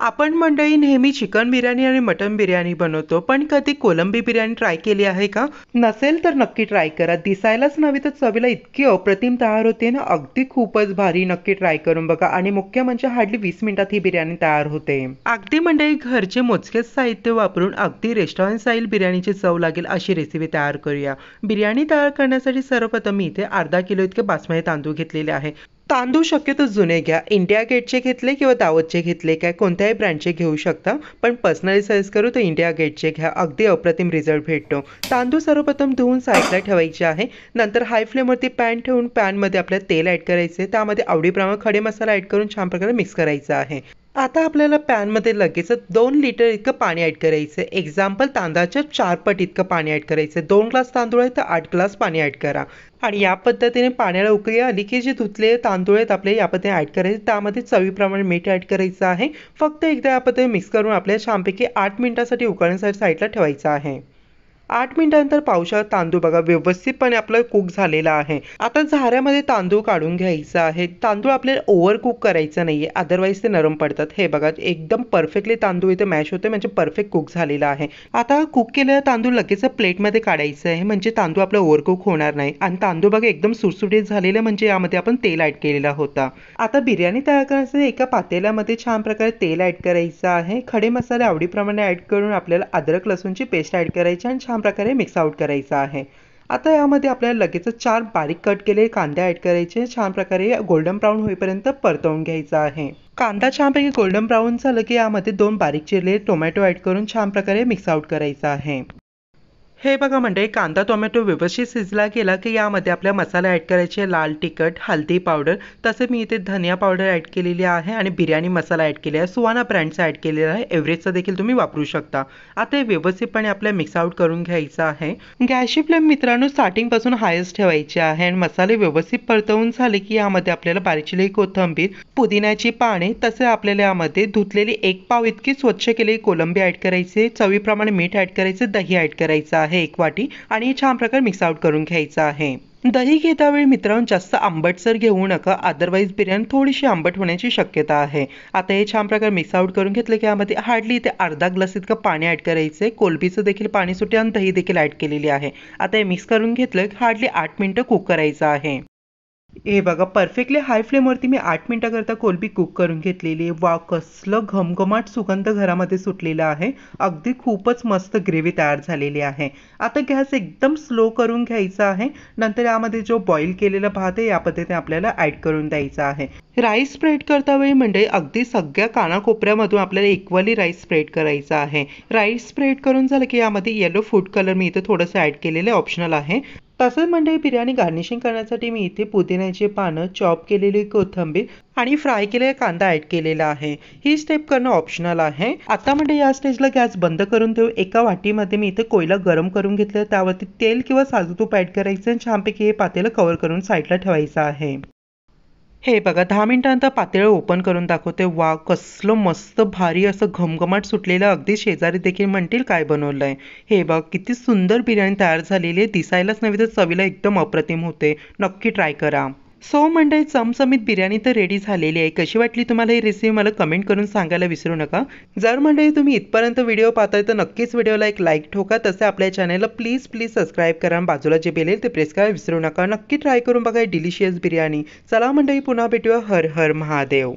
आपण मंडळी नेहमी चिकन बिर्याणी आणि मटन बिर्याणी बनवतो, पण कधी कोलंबी बिर्याणी ट्राय केली आहे का? नसेल तर नक्की ट्राय करा. दिसायलाच नव्हे तर चवीला इतकी अप्रतिम तयार होते ना, अगदी खूपच भारी. नक्की ट्राय करून बघा. आणि मुख्य म्हणजे हार्डली 20 मिनिटात ही बिर्याणी तयार होते. अगदी मंडळी घरचे मोजकेच साहित्य वापरून अगदी रेस्टॉरंट स्टाईल बिर्याणीची चव लागेल अशी रेसिपी तयार करूया. बिर्याणी तयार करण्यासाठी सर्वप्रथम मी इथे अर्धा किलो इतके बासमती तांदूळ घेतलेले आहे. तांदूळ शक्यतो जुने घ्या. इंडिया गेटचे घेतले किंवा दावतचे घेतले काय कोणत्याही ब्रँडचे घेऊ शकता, पण पर्सनली सजेस्ट करू तर इंडिया गेटचे घ्या. अगदी अप्रतिम रिझल्ट भेटतो. तांदूळ सर्वप्रथम धुवून साईडला ठेवायचे आहे. नंतर हाय फ्लेमवरती पॅन ठेवून पॅनमध्ये आपल्याला तेल ॲड करायचे. त्यामध्ये आवडीप्रमाणे खडे मसाला ॲड करून छान प्रकारे मिक्स करायचा आहे. आता आपल्याला पॅनमध्ये लगेचच 2 लिटर इतकं पाणी ॲड करायचं. एक्झाम्पल तांदळाच्या 4 पट इतकं पाणी ॲड करायचं. 2 ग्लास तांदूळ आहे तर 8 ग्लास पाणी ॲड करा. आणि या पद्धतीने पाण्याला उकळी आली की जे धुतलेले तांदूळ आहेत आपले या पद्धतीने ॲड करायचे. त्यामध्ये चवीप्रमाणे मीठ ॲड करायचं आहे. फक्त एकदा या पद्धतीने मिक्स करून आपल्याला छानपैकी 8 मिनिटासाठी उकळण्यासाठी साईडला ठेवायचं आहे. 8 मिनिटानंतर पाहू शकता तांदूळ बघा व्यवस्थितपणे आपलं कुक झालेला आहे. आता झाऱ्यामध्ये तांदूळ काढून घ्यायचा आहे. तांदूळ आपल्याला ओव्हर कुक करायचं नाहीये, अदरवाईज ते नरम पडतात. हे बघा एकदम परफेक्टली तांदूळ इथे मॅश होते, म्हणजे परफेक्ट कुक झालेला आहे. आता कुक केलेला तांदूळ लगेच प्लेटमध्ये काढायचं आहे, म्हणजे तांदूळ आपला ओव्हर कुक होणार नाही. आणि तांदूळ बघा एकदम सुटसुटीत झालेला, म्हणजे यामध्ये आपण तेल ऍड केलेला होता. आता बिर्याणी तयार करण्यासाठी एका पातेल्यामध्ये छान प्रकारे तेल ऍड करायचं आहे. खडे मसाले आवडीप्रमाणे ऍड करून आपल्याला अद्रक लसूणची पेस्ट ऍड करायची आणि छान प्रकारे मिक्स आउट करायचा आहे. आता यामध्ये आपल्याला लगेच 4 बारीक कट केलेले कांदे ऍड करायचे. छान प्रकारे गोल्डन ब्राऊन होईपर्यंत परतवून घ्यायचा आहे. कांदा छानपैकी गोल्डन ब्राऊन झालं की यामध्ये 2 बारीक चिरलेले टोमॅटो ऍड करून छान प्रकारे मिक्स आउट करायचा आहे. हे बघा म्हणजे कांदा टोमॅटो व्यवस्थित शिजला गेला की यामध्ये आपल्या मसाला ॲड करायचे. लाल तिखट, हळदी पावडर, तसे मी इथे धनिया पावडर ॲड केलेली आहे आणि बिर्याणी मसाला ॲड केलेला आहे. सुहाना ब्रँडचा ॲड केलेला आहे. एव्हरेजचा देखील तुम्ही वापरू शकता. आता हे व्यवस्थितपणे आपल्याला मिक्स आउट करून घ्यायचं आहे. गॅसची फ्लेम मित्रांनो स्टार्टिंगपासून हायस्ट ठेवायची आहे आणि मसाले व्यवस्थित परतवून झाले की यामध्ये आपल्याला बारीक चिरलेली कोथिंबीर, पुदिन्याची पाने, तसे आपल्याला यामध्ये धुतलेली 1 पाव इतकी स्वच्छ केलेली कोलंबी ॲड करायची. चवीप्रमाणे मीठ ॲड करायचं. दही ॲड करायचं आहे 1 वाटी आणि छान प्रकारे मिक्स आउट करून घ्यायचं आहे. दही घेता वेळी मित्रांनो जास्त आंबटसर घेऊ नका, अदरवाईज बिर्याणी थोडीशी आंबट होण्याची शक्यता आहे. आता हे छान प्रकारे मिक्स आउट करून घेतलं की यामध्ये हार्डली इथे अर्धा ग्लास इतकं पाणी ॲड करायचं आहे. कोलंबीचं देखील पाणी सुटे आणि दही देखील ॲड केलेली आहे. आता हे मिक्स करून घेतलं की हार्डली 8 मिनिटं कुक करायचं आहे. हे बघा परफेक्टली हाय फ्लेमवरती मी 8 मिनिटाकरता कोलंबी कुक करून घेतलेली आहे. वा कसलं घमघमाट सुगंध घरामध्ये सुटलेला आहे. अगदी खूपच मस्त ग्रेव्ही तयार झालेली आहे. आता गॅस एकदम स्लो करून घ्यायचा आहे. नंतर यामध्ये जो बॉईल केलेला भात आहे या पद्धतीने आपल्याला ॲड करून द्यायचा आहे. राईस स्प्रेड करता वेळी म्हणजे अगदी सगळ्या कानाकोपऱ्यामधून आपल्याला इक्वली राईस स्प्रेड करायचा आहे. राईस स्प्रेड करून झालं की यामध्ये येलो फूड कलर मी इथे थोडंसं ॲड केलेलं ऑप्शनल आहे. तसंच म्हणजे बिर्याणी गार्निशिंग करण्यासाठी मी इथे पुदिन्याची पानं, चॉप केलेली कोथिंबीर आणि फ्राय केलेला कांदा ॲड केलेला आहे. ही स्टेप करणं ऑप्शनल आहे. आता म्हणजे या स्टेजला गॅस बंद करून ठेवू. एका वाटीमध्ये मी इथे कोयला गरम करून घेतलं, त्यावरती तेल किंवा साजूक तूप ॲड करायचं आणि छानपैकी हे पातेलं कव्हर करून साईडला ठेवायचं आहे. हे बघा 10 मिनिटानंतर पातेलं ओपन करून दाखवते. वा कसलं मस्त भारी असं घमघमाट सुटलेलं, अगदी शेजारी देखील म्हणतील काय बनवलंय. हे बघ किती सुंदर बिर्याणी तयार झालेली आहे. दिसायलाच नव्हे तर चवीला एकदम अप्रतिम होते. नक्की ट्राय करा. सो मंडळी चमचमीत बिर्याणी तर रेडी झालेली आहे. कशी वाटली तुम्हाला ही रेसिपी मला कमेंट करून सांगायला विसरू नका. जर मंडळी तुम्ही इथपर्यंत व्हिडिओ पाहताय तर नक्कीच व्हिडिओला एक लाईक ठोका. तसे आपल्या चॅनलला प्लीज सबस्क्राईब करा आणि बाजूला जे बेल आहे ते प्रेस करायला विसरू नका. नक्की ट्राय करून बघा डिलिशियस बिर्याणी. चला मंडळी पुन्हा भेटूया. हर हर महादेव.